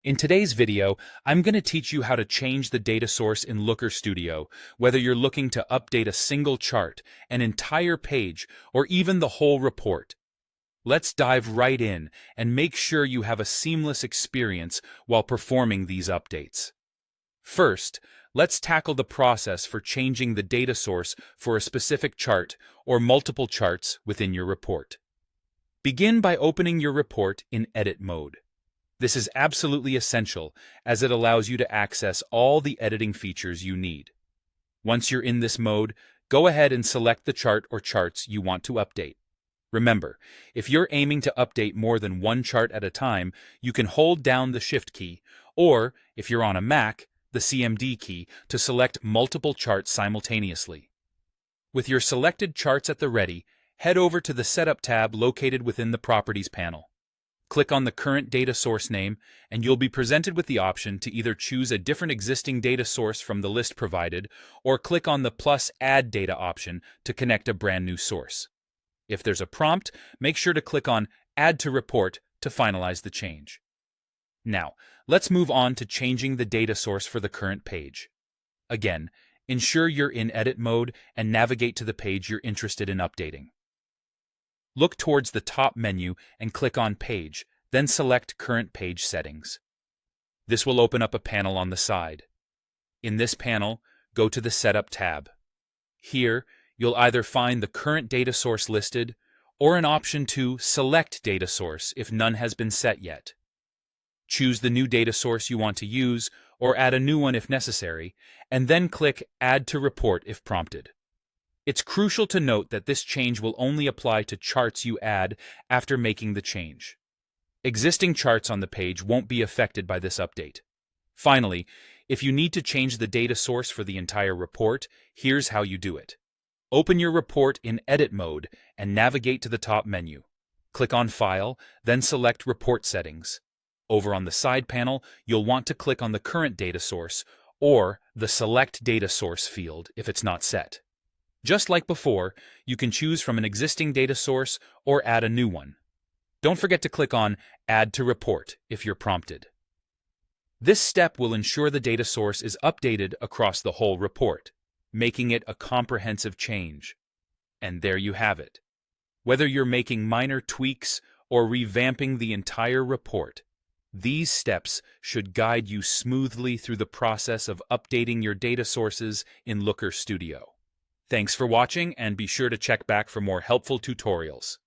In today's video, I'm going to teach you how to change the data source in Looker Studio, whether you're looking to update a single chart, an entire page, or even the whole report. Let's dive right in and make sure you have a seamless experience while performing these updates. First, let's tackle the process for changing the data source for a specific chart or multiple charts within your report. Begin by opening your report in Edit mode. This is absolutely essential as it allows you to access all the editing features you need. Once you're in this mode, go ahead and select the chart or charts you want to update. Remember, if you're aiming to update more than one chart at a time, you can hold down the Shift key, or, if you're on a Mac, the CMD key to select multiple charts simultaneously. With your selected charts at the ready, head over to the Setup tab located within the Properties panel. Click on the current data source name, and you'll be presented with the option to either choose a different existing data source from the list provided, or click on the plus Add Data option to connect a brand new source. If there's a prompt, make sure to click on Add to Report to finalize the change. Now, let's move on to changing the data source for the current page. Again, ensure you're in Edit mode and navigate to the page you're interested in updating. Look towards the top menu and click on Page, then select Current Page Settings. This will open up a panel on the side. In this panel, go to the Setup tab. Here, you'll either find the current data source listed, or an option to select data source if none has been set yet. Choose the new data source you want to use, or add a new one if necessary, and then click Add to Report if prompted. It's crucial to note that this change will only apply to charts you add after making the change. Existing charts on the page won't be affected by this update. Finally, if you need to change the data source for the entire report, here's how you do it. Open your report in Edit mode and navigate to the top menu. Click on File, then select Report Settings. Over on the side panel, you'll want to click on the current data source or the Select Data Source field if it's not set. Just like before, you can choose from an existing data source or add a new one. Don't forget to click on Add to Report if you're prompted. This step will ensure the data source is updated across the whole report, making it a comprehensive change. And there you have it. Whether you're making minor tweaks or revamping the entire report, these steps should guide you smoothly through the process of updating your data sources in Looker Studio. Thanks for watching, and be sure to check back for more helpful tutorials.